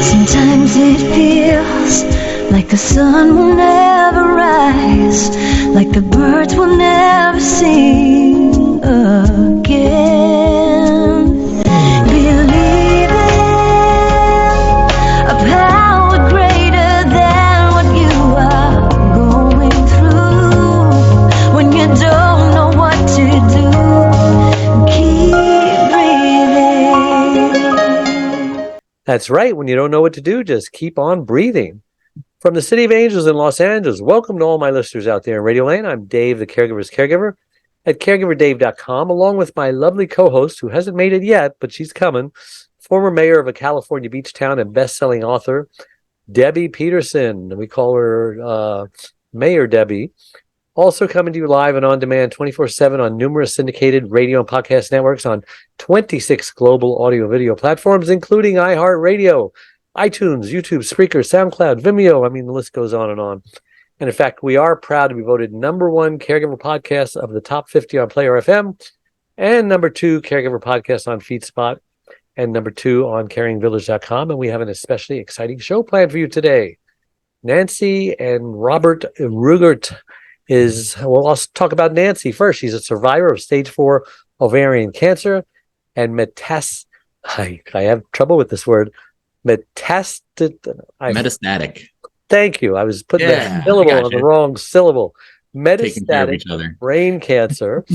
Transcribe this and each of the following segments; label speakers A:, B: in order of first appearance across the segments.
A: Sometimes it feels like the sun will never rise, like the birds will never sing again. Believing a power greater than what you are going through. When you don't know what to do, keep breathing.
B: That's right. When you don't know what to do, just keep on breathing. From the City of Angels in Los Angeles, welcome to all my listeners out there in Radio Land. I'm Dave, the Caregiver's Caregiver, at caregiverdave.com, along with my lovely co-host, who hasn't made it yet, but she's coming, former mayor of a California beach town and best-selling author, Debbie Peterson. We call her Mayor Debbie. Also coming to you live and on demand 24/7 on numerous syndicated radio and podcast networks on 26 global audio video platforms, including iHeartRadio, iTunes, YouTube, Spreaker, SoundCloud, Vimeo. I mean, the list goes on. And in fact, we are proud to be voted #1 caregiver podcast of the top 50 on Player FM, and #2 caregiver podcast on FeedSpot, and #2 on caringvillage.com. And we have an especially exciting show planned for you today. Nancy and Robert Rugart well, I'll talk about Nancy first. She's a survivor of stage 4 ovarian cancer and I have trouble with this word.
C: Metastatic.
B: Thank you. I was putting that syllable on the wrong syllable. Metastatic brain cancer.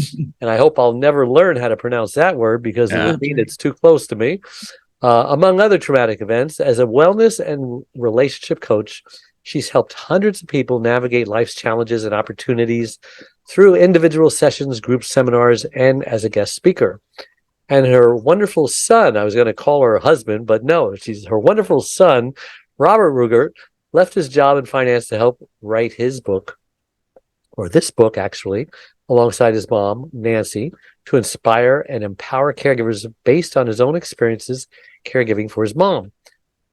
B: And I hope I'll never learn how to pronounce that word because it would mean it's too close to me. Among other traumatic events, as a wellness and relationship coach, she's helped hundreds of people navigate life's challenges and opportunities through individual sessions, group seminars, and as a guest speaker. And her wonderful son, I was going to call her husband, but no, her wonderful son, Robert Rugart, left his job in finance to help write his book, or this book actually, alongside his mom, Nancy, to inspire and empower caregivers based on his own experiences caregiving for his mom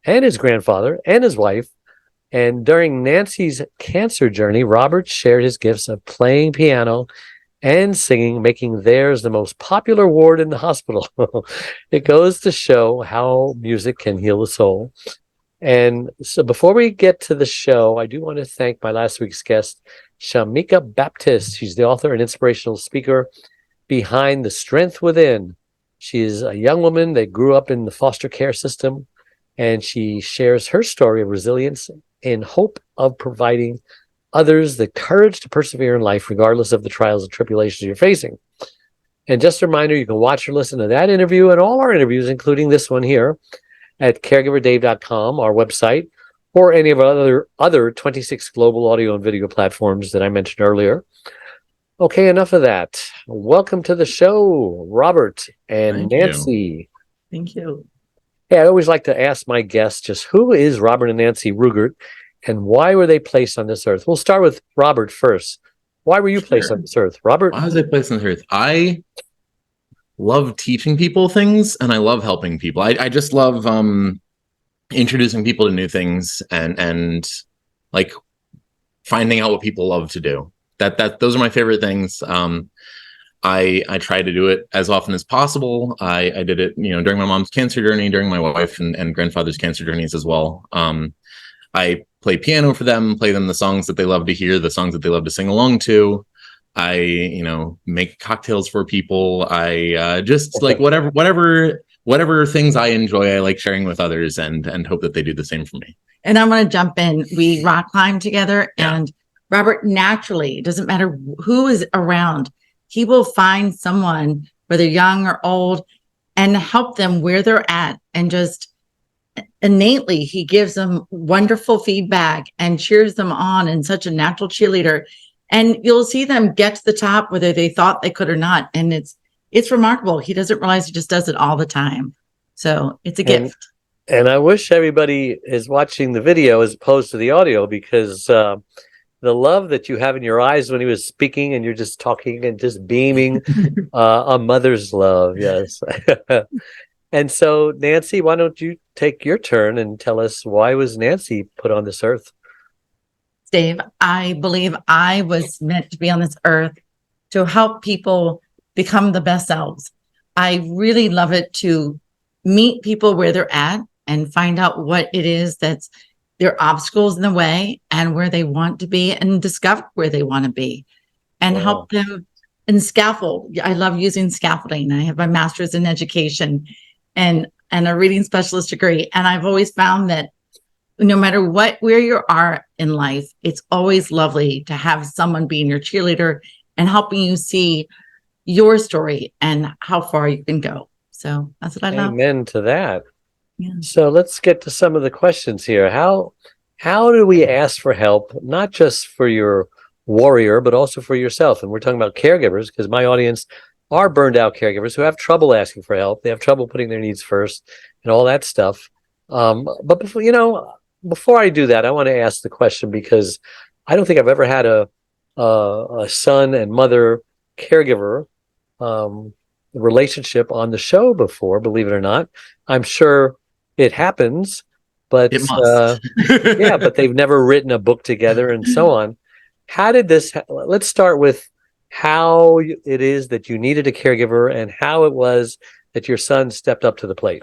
B: and his grandfather and his wife. And during Nancy's cancer journey, Robert shared his gifts of playing piano and singing, making theirs the most popular ward in the hospital. It goes to show how music can heal the soul. And so before we get to the show, I do want to thank my last week's guest, Shamika Baptist. She's the author and inspirational speaker behind The Strength Within. She is a young woman that grew up in the foster care system, and she shares her story of resilience in hope of providing others the courage to persevere in life, regardless of the trials and tribulations you're facing. And just a reminder, you can watch or listen to that interview and all our interviews, including this one here, at caregiverdave.com, our website, or any of our other 26 global audio and video platforms that I mentioned earlier. Okay, enough of that. Welcome to the show, Robert and Nancy.
C: Thank you.
B: Hey, I always like to ask my guests just who is Robert and Nancy Rugart and why were they placed on this earth? We'll start with Robert first. Why were you placed on this earth, Robert?
C: Why was I placed on this earth? I love teaching people things and I love helping people. I just love introducing people to new things and like finding out what people love to do. Those are my favorite things. I try to do it as often as possible. I did it, during my mom's cancer journey, during my wife and grandfather's cancer journeys as well. I play piano for them, play them the songs that they love to hear, the songs that they love to sing along to. I, make cocktails for people. I just like whatever things I enjoy, I like sharing with others and hope that they do the same for me.
D: And I'm going to jump in. We rock climb together, and Robert naturally, it doesn't matter who is around, he will find someone, whether young or old, and help them where they're at. And just innately, he gives them wonderful feedback and cheers them on, and such a natural cheerleader. And you'll see them get to the top, whether they thought they could or not. And it's remarkable. He doesn't realize he just does it all the time. So it's a gift.
B: And I wish everybody is watching the video as opposed to the audio, because the love that you have in your eyes when he was speaking and you're just talking and just beaming, a mother's love. Yes. And so, Nancy, why don't you take your turn and tell us, why was Nancy put on this earth?
D: Dave, I believe I was meant to be on this earth to help people become the best selves. I really love it to meet people where they're at and find out what it is that's their obstacles in the way and where they want to be, and discover where they want to be, and help them and scaffold. I love using scaffolding. I have my master's in education and a reading specialist degree. And I've always found that no matter where you are in life, it's always lovely to have someone being your cheerleader and helping you see your story and how far you can go. So that's what I love.
B: Amen to that.
D: Yeah.
B: So let's get to some of the questions here. How do we ask for help, not just for your warrior, but also for yourself? And we're talking about caregivers, because my audience are burned out caregivers who have trouble asking for help. They have trouble putting their needs first and all that stuff. But before I do that, I want to ask the question, because I don't think I've ever had a son and mother caregiver relationship on the show before, believe it or not. I'm sure it happens, but
C: it must.
B: Yeah, but they've never written a book together and so on. How did this, let's start with how it is that you needed a caregiver and how it was that your son stepped up to the plate.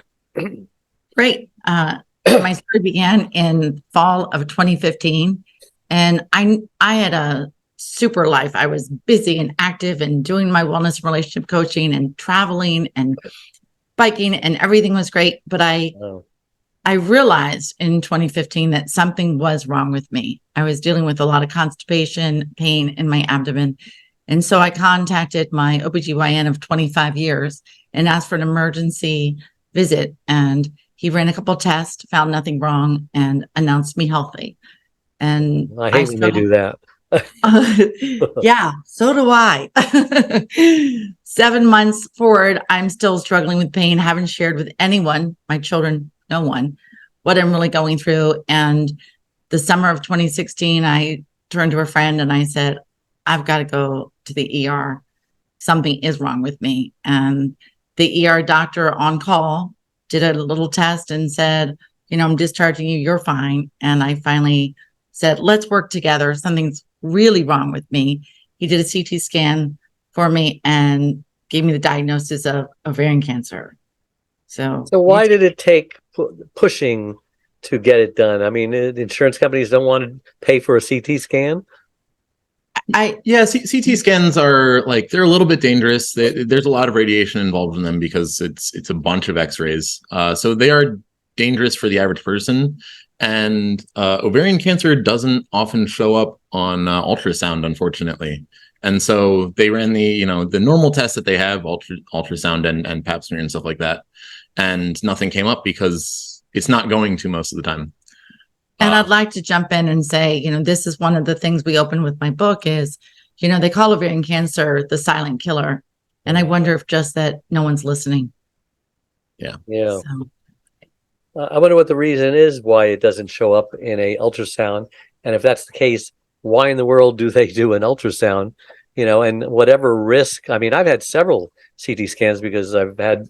D: Great. My story began in fall of 2015, and I had a super life. I was busy and active and doing my wellness and relationship coaching and traveling and biking, and everything was great. But I realized in 2015 that something was wrong with me. I was dealing with a lot of constipation, pain in my abdomen. And so I contacted my OBGYN of 25 years and asked for an emergency visit. And he ran a couple tests, found nothing wrong, and announced me healthy. And
B: I hate when they do that.
D: Yeah, so do I. 7 months forward, I'm still struggling with pain. Haven't shared with anyone, my children, no one, what I'm really going through. And the summer of 2016, I turned to a friend and I said, I've got to go to the ER. Something is wrong with me. And the ER doctor on call did a little test and said, I'm discharging you. You're fine. And I finally said, let's work together. Something's really wrong with me. He did a CT scan for me and gave me the diagnosis of ovarian cancer. So
B: why did it take pushing to get it done? I mean, the insurance companies don't want to pay for a CT scan.
C: CT scans are they're a little bit dangerous. There's a lot of radiation involved in them because it's a bunch of X-rays. So they are dangerous for the average person. And ovarian cancer doesn't often show up on ultrasound, unfortunately. And so they ran the normal tests that they have, ultrasound and pap smear and stuff like that. And nothing came up because it's not going to most of the time.
D: And I'd like to jump in and say, this is one of the things we open with my book is, they call ovarian cancer the silent killer. And I wonder if just that no one's listening.
B: Yeah.
D: So.
B: I wonder what the reason is why it doesn't show up in a ultrasound. And if that's the case, why in the world do they do an ultrasound? And whatever risk. I mean, I've had several CT scans because I've had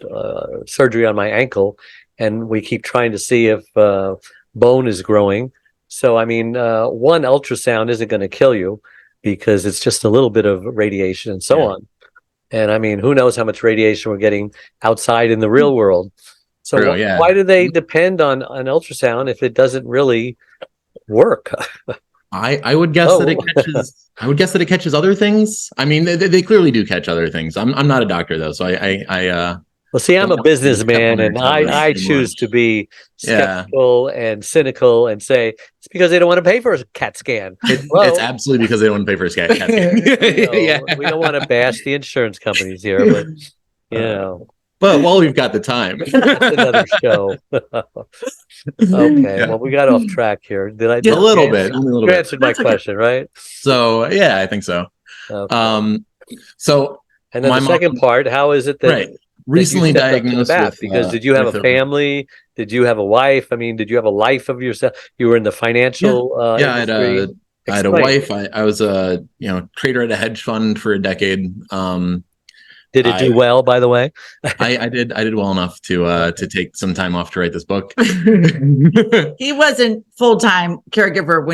B: surgery on my ankle, and we keep trying to see if bone is growing. So, I mean, one ultrasound isn't going to kill you because it's just a little bit of radiation and so on. And I mean, who knows how much radiation we're getting outside in the real world. So
C: True,
B: why do they depend on an ultrasound if it doesn't really work?
C: I would guess that it catches. I would guess that it catches other things. I mean, they clearly do catch other things. I'm not a doctor though, so
B: well, see, I'm a businessman, and I choose to be skeptical and cynical and say it's because they don't want to pay for a CAT scan.
C: It's absolutely because they don't want to pay for a CAT scan.
B: We don't want to bash the insurance companies here, but
C: But while we've got the time,
B: that's another show. Okay, well, we got off track here. Did I?
C: A little bit.
B: You answered my question, right?
C: So yeah, I think so.
B: Okay.
C: So
B: and then the second part, how is it that
C: recently diagnosed with,
B: because did you have a family? Did you have a wife? I mean, did you have a life of yourself? You were in the financial industry.
C: I had a wife. I was a trader at a hedge fund for a decade.
B: Did it do well, by the way?
C: I did well enough to take some time off to write this book.
D: He wasn't full-time caregiver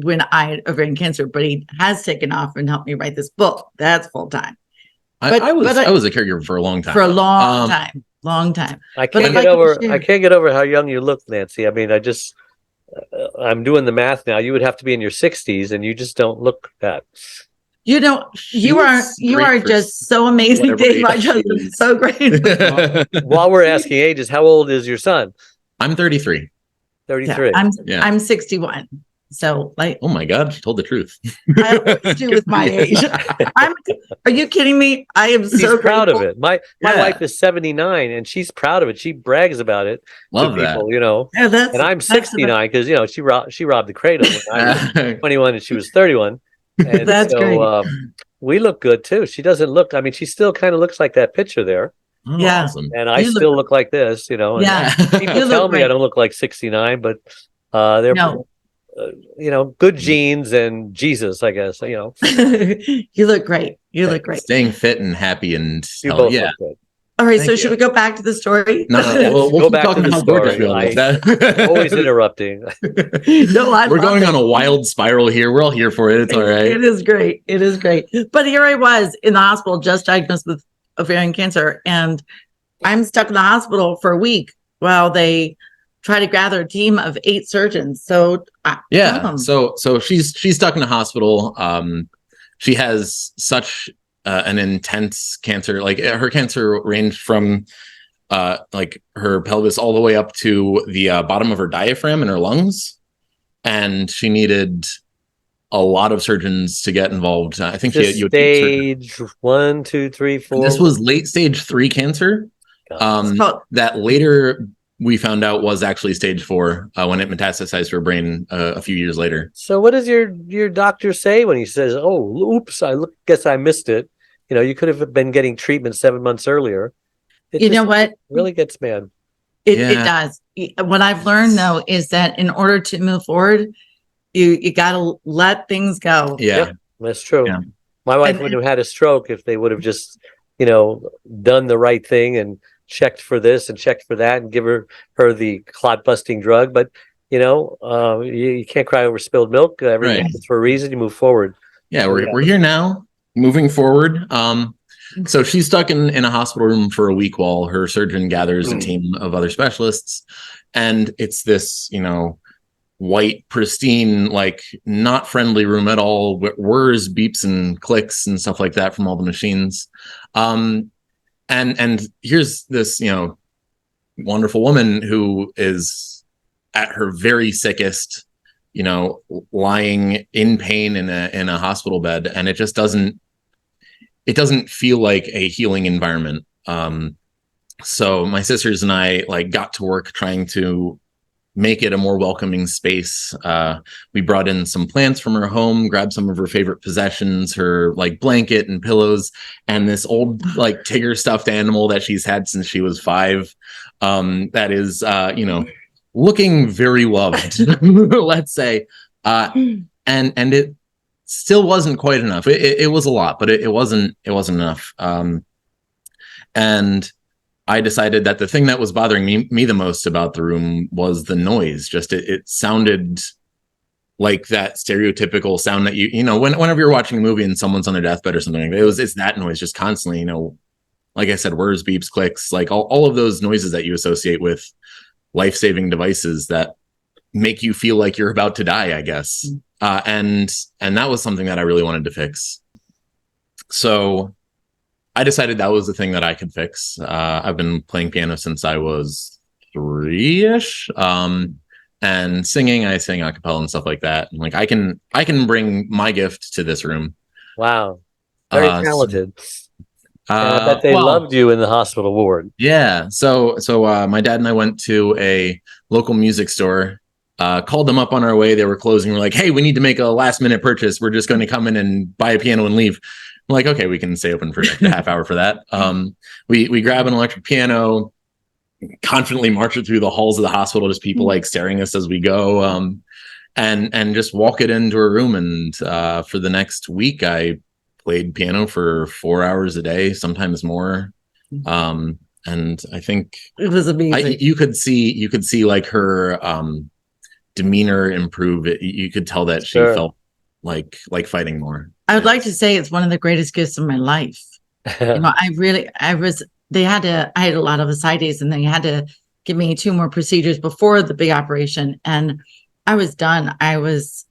D: when I had ovarian cancer, but he has taken off and helped me write this book. That's full-time.
C: I was a caregiver for a long time.
D: For a long time. long time.
B: I can't get over how young you look, Nancy. I mean, I'm doing the math now. You would have to be in your 60s, and you just don't look that.
D: You are just so amazing, Dave. I just am so grateful.
B: While we're asking ages, how old is your son?
C: I'm 33.
B: 33.
D: I'm 61. So
C: oh my God, she told the truth.
D: I always do with my age. Are you kidding me? I am so
B: proud of it. My wife is 79 and she's proud of it. She brags about it.
C: Love to people,
B: that. And I'm 69 because she robbed the cradle when I was 21 and she was 31. And
D: that's great.
B: We look good too. She doesn't look. I mean, she still kind of looks like that picture there.
C: Oh, yeah, awesome.
B: And I still look like this. And people tell me I don't look like 69, but they're. No. Good genes and Jesus, I guess.
D: You look great. You look great.
C: Staying fit and happy and
B: you both look good.
D: All right, so should we go back to the story?
C: No, we'll
B: go back to the story. Always interrupting.
C: We're going on a wild spiral here. We're all here for it. It's all right.
D: It is great. It is great. But here I was in the hospital, just diagnosed with ovarian cancer, and I'm stuck in the hospital for a week while they try to gather a team of 8 surgeons. So
C: so she's stuck in a hospital. She has such an intense cancer. Like her cancer ranged from like her pelvis all the way up to the bottom of her diaphragm and her lungs, and she needed a lot of surgeons to get involved. I think
B: she had stage 1, 2, 3, 4.
C: This was late stage 3 cancer. That later we found out was actually stage 4 when it metastasized to her brain a few years later.
B: So what does your doctor say when he says, "Oh, oops, guess I missed it"? You could have been getting treatment 7 months earlier.
D: You know what?
B: Really gets mad.
D: It does. What I've learned though is that in order to move forward, you got to let things go.
C: Yeah,
B: that's true. Yeah. My wife wouldn't have had a stroke if they would have just, done the right thing and checked for this and checked for that and give her the clot busting drug. But you can't cry over spilled milk. Everything happens for a reason. You move forward.
C: Yeah, we're here now, moving forward. So she's stuck in a hospital room for a week while her surgeon gathers a team of other specialists, and it's this white, pristine, like not friendly room at all. Whirs, beeps, and clicks and stuff like that from all the machines. And here's this, wonderful woman who is at her very sickest, lying in pain in a hospital bed, and it just doesn't feel like a healing environment. So my sisters and I got to work trying to make it a more welcoming space. We brought in some plants from her home, grabbed some of her favorite possessions, her blanket and pillows, and this old Tigger stuffed animal that she's had since she was 5. That is, looking very loved, let's say. And it still wasn't quite enough. It was a lot, but it wasn't enough. And I decided that the thing that was bothering me the most about the room was the noise. Just it sounded like that stereotypical sound that whenever you're watching a movie and someone's on their deathbed or something, it's that noise just constantly. Like I said, whirs, beeps, clicks, all of those noises that you associate with life-saving devices that make you feel like you're about to die, I guess. And that was something that I really wanted to fix. So I decided that was the thing that I could fix. I've been playing piano since I was 3-ish. And singing, I sing a cappella and stuff like that. And I can bring my gift to this room.
B: Wow. Very talented. I bet they loved you in the hospital ward.
C: Yeah. So my dad and I went to a local music store, called them up on our way. They were closing. We're like, "Hey, we need to make a last minute purchase. We're just going to come in and buy a piano and leave." I'm like, "Okay, we can stay open for a half hour for that." We grab an electric piano, confidently march it through the halls of the hospital, just people staring at us as we go, and just walk it into a room. And for the next week, I played piano for 4 hours a day, sometimes more. And I think
D: it was amazing.
C: You could see her demeanor improve. You could tell that she felt like fighting more.
D: I would like to say it's one of the greatest gifts of my life. I was I had a lot of ascites, and they had to give me 2 more procedures before the big operation. And I was done. I was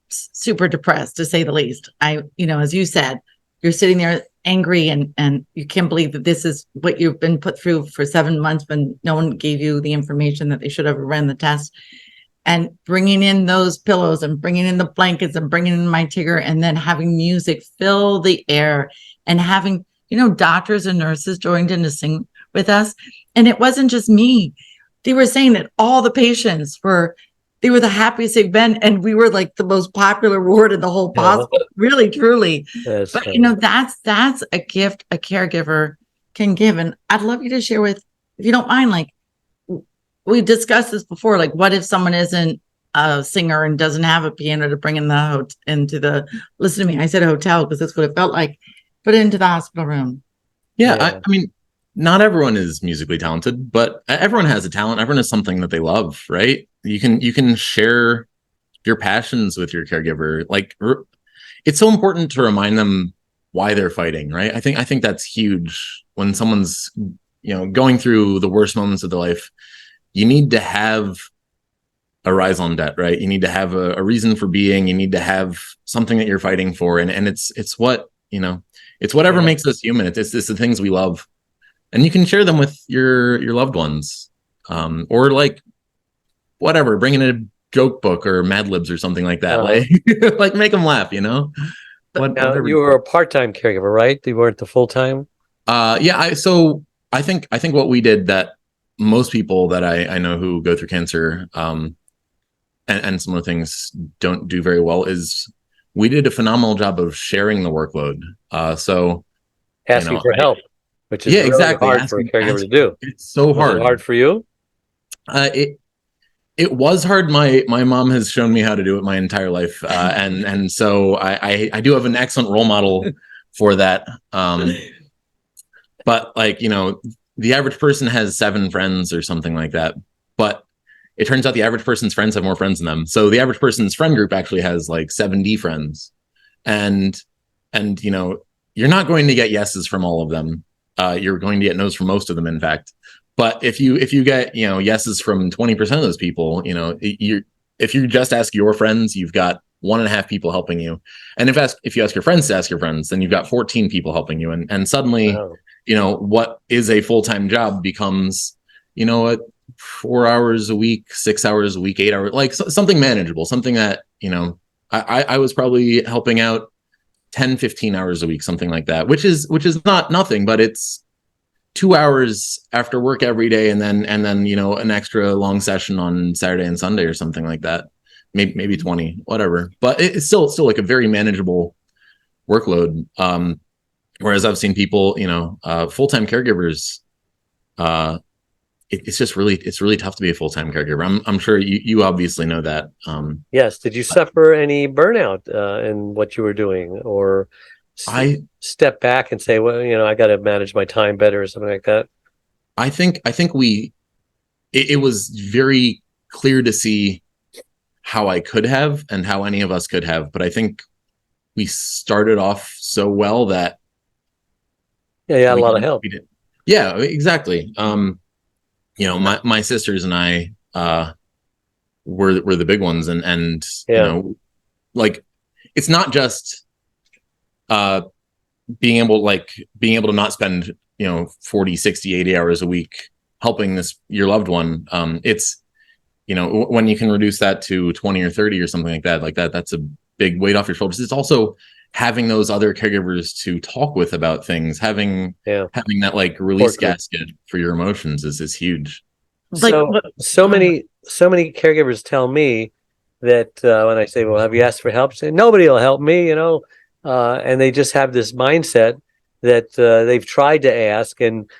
D: super depressed, to say the least. As you said, you're sitting there angry and you can't believe that this is what you've been put through for 7 months when no one gave you the information that they should have ran the test. And bringing in those pillows and bringing in the blankets and bringing in my Tigger, and then having music fill the air, and having, doctors and nurses joined in to sing with us. And it wasn't just me. They were saying that all the patients they were the happiest they've been. And we were like the most popular ward in the whole hospital, really, truly. But, that's a gift a caregiver can give. And I'd love you to share if you don't mind, like, we discussed this before, like, what if someone isn't a singer and doesn't have a piano to bring listen to me, I said hotel because that's what it felt like, but into the hospital room.
C: Yeah. I mean, not everyone is musically talented, but everyone has a talent. Everyone has something that they love, right? You can share your passions with your caregiver. Like, it's so important to remind them why they're fighting, right? I think that's huge when someone's, going through the worst moments of their life. You need to have a raison d'etre, right? You need to have a reason for being. You need to have something that you're fighting for, and it's what it's whatever makes us human. It's the things we love. And you can share them with your loved ones, or like whatever, bring in a joke book or Mad Libs or something like that. Like make them laugh,
B: Now, you were a part-time caregiver, right? You weren't the full-time.
C: So I think what we did that most people that I know who go through cancer, and some of the things don't do very well, is we did a phenomenal job of sharing the workload. So
B: asking for help. Which is really
C: exactly
B: hard for a caregiver to do.
C: It's so hard.
B: Was it hard for you?
C: It was hard. My mom has shown me how to do it my entire life, and so I do have an excellent role model for that. But like the average person has 7 friends or something like that. But it turns out the average person's friends have more friends than them. So the average person's friend group actually has like 70 friends, and you're not going to get yeses from all of them. You're going to get no's from most of them, in fact. But if you get yeses from 20% of those people, if you just ask your friends, you've got 1.5 people helping you. And if you ask your friends to ask your friends, then you've got 14 people helping you. And suddenly, what is a full-time job becomes, 4 hours a week, 6 hours a week, 8 hours, like something manageable, something that, I was probably helping out 10, 15 hours a week, something like that, which is not nothing, but it's 2 hours after work every day. And then, an extra long session on Saturday and Sunday or something like that. Maybe 20, whatever, but it's still like a very manageable workload. Whereas I've seen people, full-time caregivers, it's really tough to be a full-time caregiver. I'm sure you obviously know that.
B: Yes. Did you suffer any burnout in what you were doing, or I step back and say, well, I got to manage my time better or something like that?
C: I think it was very clear to see how I could have and how any of us could have, but I think we started off so well that
B: a lot of help.
C: Yeah, exactly. My sisters and I were the big ones, and like, it's not just being able to not spend 40, 60, 80 hours a week helping your loved one. It's when you can reduce that to 20 or 30 or something like that, that's a big weight off your shoulders. It's also having those other caregivers to talk with about things, having that like release gasket for your emotions is huge.
B: So many caregivers tell me that when I say, well, have you asked for help? Say, nobody will help me, and they just have this mindset that they've tried to ask and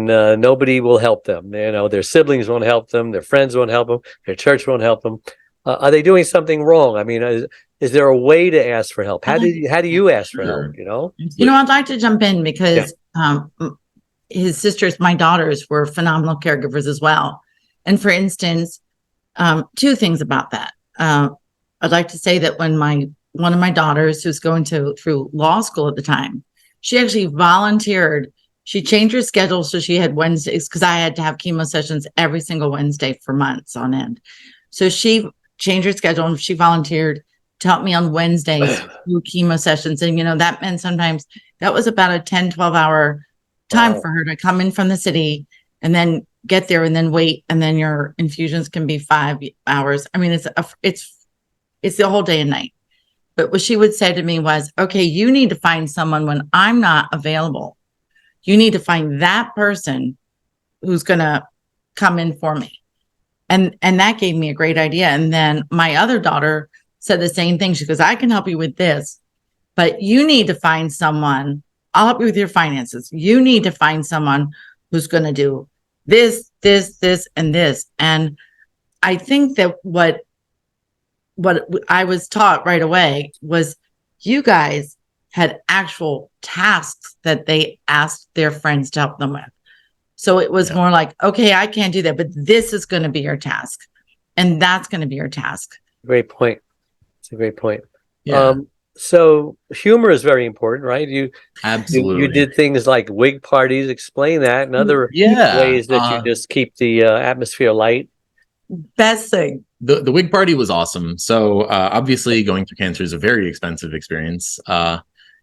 B: nobody will help them. Their siblings won't help them, their friends won't help them, their church won't help them. Are they doing something wrong? I mean, is there a way to ask for help? How do you ask for help?
D: I'd like to jump in because his sisters, my daughters, were phenomenal caregivers as well. And for instance, 2 things about that. I'd like to say that when one of my daughters, who's going through law school at the time, she actually volunteered She changed her schedule so she had Wednesdays, because I had to have chemo sessions every single Wednesday for months on end. So she changed her schedule and she volunteered to help me on Wednesdays do chemo sessions. And, that meant sometimes that was about a 10, 12-hour time for her to come in from the city and then get there and then wait. And then your infusions can be 5 hours. I mean, it's the whole day and night. But what she would say to me was, okay, you need to find someone when I'm not available. You need to find that person who's going to come in for me. And that gave me a great idea. And then my other daughter said the same thing. She goes, I can help you with this, but you need to find someone. I'll help you with your finances. You need to find someone who's going to do this, this, this, and this. And I think that what I was taught right away was you guys had actual tasks that they asked their friends to help them with. So it was more like, okay, I can't do that, but this is going to be your task. And that's going to be your task.
B: Great point. It's a great point.
C: Yeah.
B: So humor is very important, right?
C: Absolutely.
B: You did things like wig parties. Explain that and other ways that you just keep the atmosphere light.
D: Best thing.
C: The wig party was awesome. So obviously going through cancer is a very expensive experience.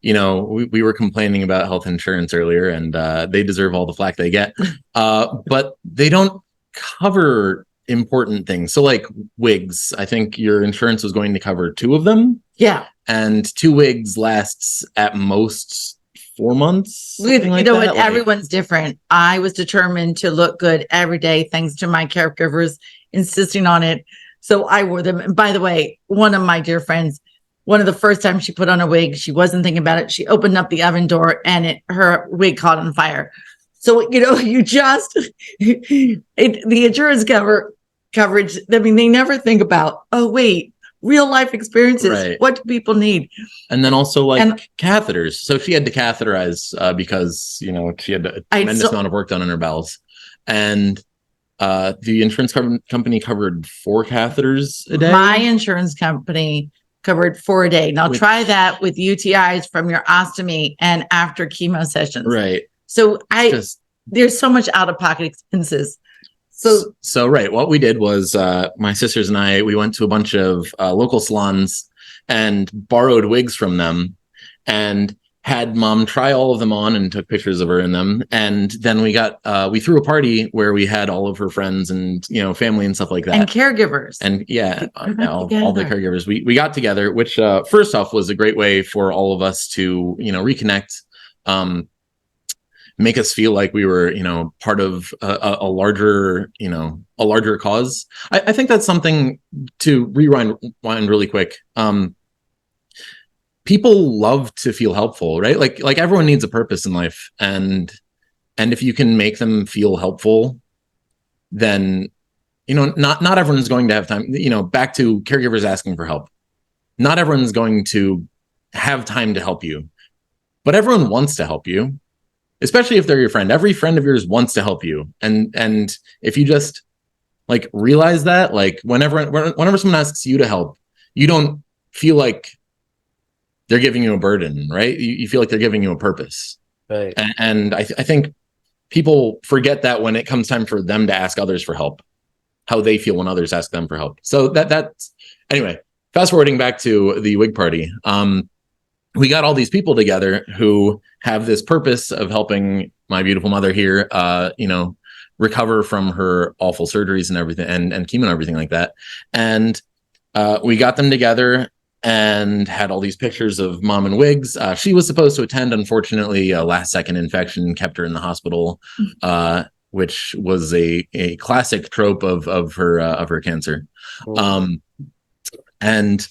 C: We were complaining about health insurance earlier, and they deserve all the flack they get. But they don't cover important things. So like wigs, I think your insurance was going to cover 2 of them.
D: Yeah.
C: And 2 wigs lasts at most 4 months.
D: Everyone's different. I was determined to look good every day, thanks to my caregivers insisting on it. So I wore them. And by the way, one of my dear friends, one of the first times she put on a wig, she wasn't thinking about it. She opened up the oven door and her wig caught on fire. So, you just, the insurance coverage, I mean, they never think about, oh, wait, real life experiences. Right. What do people need?
C: And then also catheters. So she had to catheterize because, she had a tremendous amount of work done on her bowels. And the insurance company covered 4 catheters a day.
D: My insurance company covered 4 a day. Now try that with UTIs from your ostomy and after chemo sessions.
C: Right.
D: So there's so much out-of-pocket expenses.
C: So right. What we did was my sisters and I, we went to a bunch of local salons and borrowed wigs from them and had mom try all of them on and took pictures of her in them. And then we threw a party where we had all of her friends and, family and stuff like that.
D: And caregivers.
C: And all the caregivers. We got together, which first off was a great way for all of us to, reconnect, make us feel like we were, part of a larger cause. I think that's something to rewind really quick. People love to feel helpful, right? Like everyone needs a purpose in life, and if you can make them feel helpful, then not everyone's going to have time. Back to caregivers asking for help. Not everyone's going to have time to help you, but everyone wants to help you, especially if they're your friend. Every friend of yours wants to help you, and if you just realize that, whenever someone asks you to help, you don't feel like they're giving you a burden, right? You feel like they're giving you a purpose.
B: Right.
C: And I think people forget that when it comes time for them to ask others for help, how they feel when others ask them for help. So that's anyway, fast forwarding back to the wig party. We got all these people together who have this purpose of helping my beautiful mother here, recover from her awful surgeries and everything and chemo and everything like that. And we got them together and had all these pictures of mom in wigs. She was supposed to attend. Unfortunately, a last-second infection kept her in the hospital, which was a classic trope of her cancer. And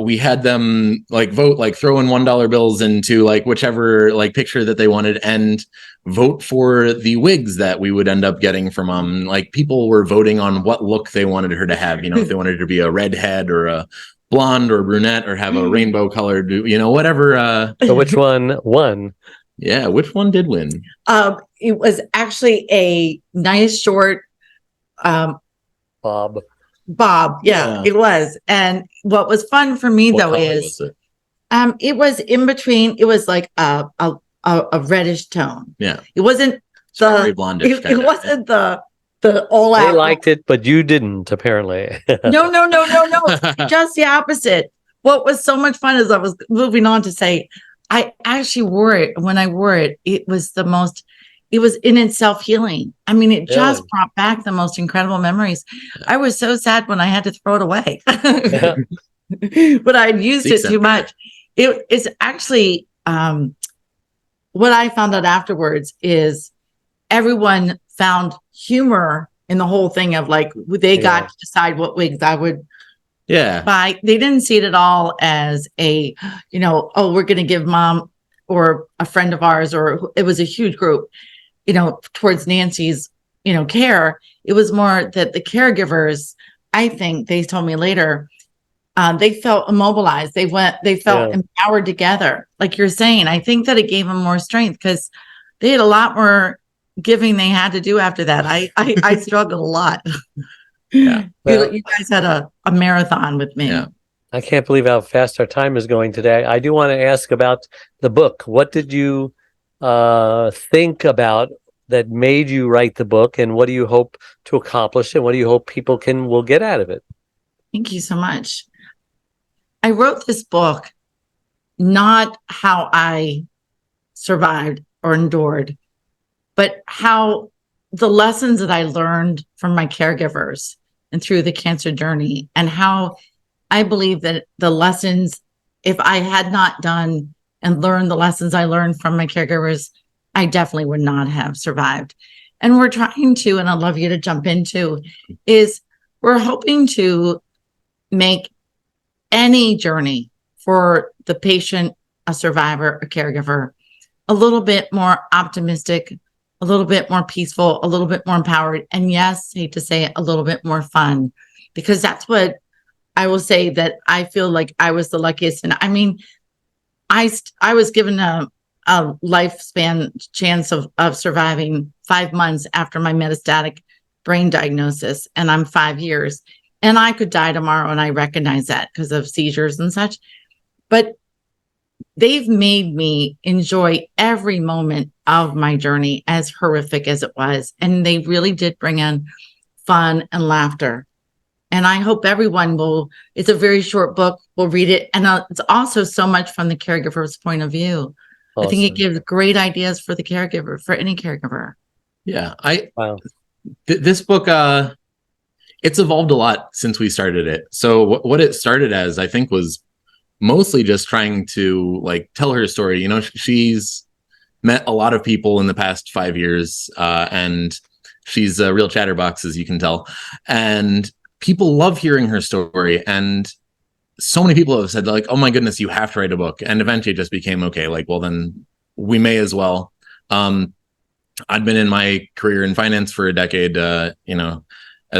C: we had them vote, throw in $1 bills into whichever whichever picture that they wanted and vote for the wigs that we would end up getting from mom. People were voting on what look they wanted her to have. If they wanted her to be a redhead or a blonde or brunette or have a rainbow colored, whatever.
B: So which one won?
C: Yeah, which one did win?
D: It was actually a nice short
B: Bob.
D: Yeah, it was. And what was fun for me
C: What
D: though
C: color
D: is
C: was it?
D: It was in between. It was like a a reddish tone.
C: Yeah.
D: It wasn't
C: very blondish.
D: It wasn't the all out.
B: They liked it, but you didn't, apparently.
D: No. Just the opposite. What was so much fun is I was moving on to say, I actually wore it. When I wore it, it was in itself healing. I mean, it just brought back the most incredible memories. I was so sad when I had to throw it away, but I'd used it too much. It's actually, what I found out afterwards is everyone found humor in the whole thing of like, they got to decide what wigs I would buy. They didn't see it at all as a, we're going to give mom or a friend of ours, or it was a huge group, towards Nancy's, care. It was more that the caregivers, I think they told me later, they felt immobilized. They felt empowered together. Like you're saying, I think that it gave them more strength because they had a lot more giving they had to do after that. I struggled a lot.
B: Yeah. Well,
D: you guys had a marathon with me.
C: Yeah.
B: I can't believe how fast our time is going today. I do want to ask about the book. What did you think about that made you write the book, and what do you hope to accomplish, and what do you hope people will get out of it?
D: Thank you so much. I wrote this book not how I survived or endured, but how the lessons that I learned from my caregivers and through the cancer journey, and how I believe that the lessons, if I had not done and learned the lessons I learned from my caregivers, I definitely would not have survived. And we're trying to, and I'd love you to jump into, is we're hoping to make any journey for the patient, a survivor, a caregiver, a little bit more optimistic, a little bit more peaceful, a little bit more empowered, and yes, hate to say it, a little bit more fun, because that's what I will say, that I feel like I was the luckiest. And I mean, I was given a lifespan chance of surviving 5 months after my metastatic brain diagnosis, and I'm 5 years, and I could die tomorrow, and I recognize that because of seizures and such. But they've made me enjoy every moment of my journey, as horrific as it was. And they really did bring in fun and laughter. And I hope everyone it's a very short book, will read it. And it's also so much from the caregiver's point of view. Awesome. I think it gives great ideas for the caregiver, for any caregiver.
C: Yeah. This book, it's evolved a lot since we started it. So what it started as, I think, was mostly just trying to tell her story. She's met a lot of people in the past 5 years, and she's a real chatterbox, as you can tell. And people love hearing her story. And so many people have said, oh my goodness, you have to write a book. And eventually it just became, okay, well, then we may as well. I'd been in my career in finance for a decade, as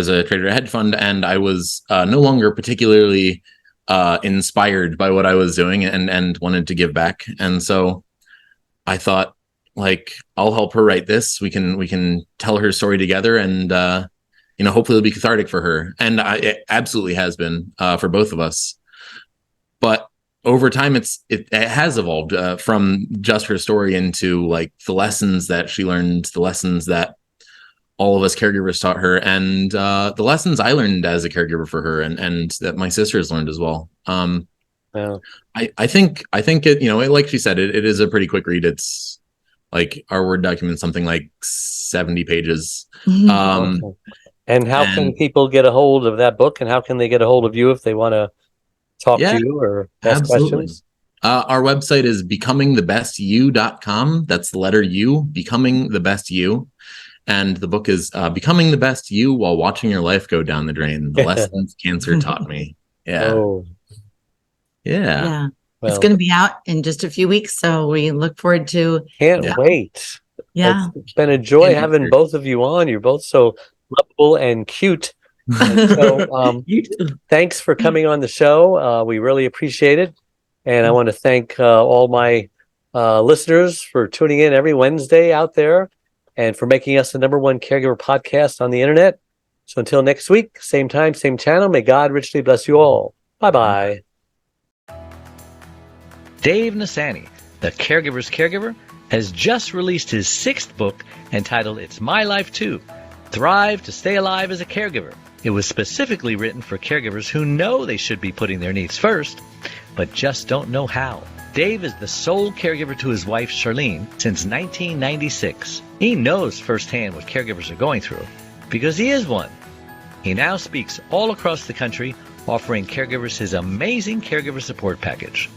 C: a trader at a hedge fund, and I was no longer particularly inspired by what I was doing, and wanted to give back. And so I thought, I'll help her write this. We can tell her story together, and hopefully it'll be cathartic for her. And it absolutely has been for both of us. But over time, it has evolved from just her story into the lessons that she learned, the lessons that all of us caregivers taught her, and the lessons I learned as a caregiver for her, and that my sisters learned as well. I think it, like she said, it is a pretty quick read. It's our Word document, something like 70 pages.
B: Mm-hmm. And how can people get a hold of that book, and how can they get a hold of you if they want to talk to you or ask questions?
C: Our website is becomingthebestyou.com. That's the letter U, Becoming the Best You. And the book is Becoming the Best You While Watching Your Life Go Down the Drain. The Lessons Cancer Taught Me. Yeah.
B: Oh.
D: Yeah. Well, it's going to be out in just a few weeks, so we look forward to.
B: Can't wait.
D: Yeah.
B: It's been a joy having both of you on. You're both so lovable and cute. And so thanks for coming on the show. We really appreciate it. And I want to thank all my listeners for tuning in every Wednesday out there, and for making us the #1 caregiver podcast on the internet. So until next week, same time, same channel, may God richly bless you all. Bye-bye.
E: Dave Nasani, the caregiver's caregiver, has just released his 6th book entitled It's My Life Too, Thrive to Stay Alive as a Caregiver. It was specifically written for caregivers who know they should be putting their needs first, but just don't know how. Dave is the sole caregiver to his wife, Charlene, since 1996. He knows firsthand what caregivers are going through, because he is one. He now speaks all across the country, offering caregivers his amazing caregiver support package.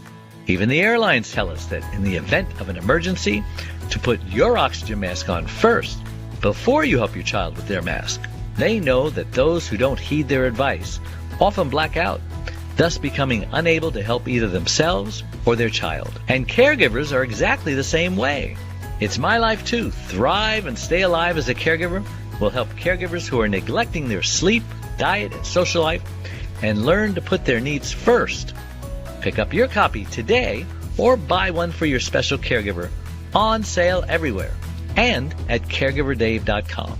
E: Even the airlines tell us that in the event of an emergency, to put your oxygen mask on first, before you help your child with their mask. They know that those who don't heed their advice often black out, thus becoming unable to help either themselves or their child. And caregivers are exactly the same way. It's My Life Too, Thrive and Stay Alive as a Caregiver will help caregivers who are neglecting their sleep, diet, and social life and learn to put their needs first. Pick up your copy today or buy one for your special caregiver, on sale everywhere and at caregiverdave.com.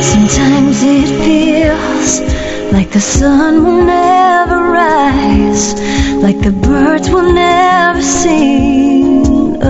A: Sometimes it feels like the sun will never rise, like the birds will never sing.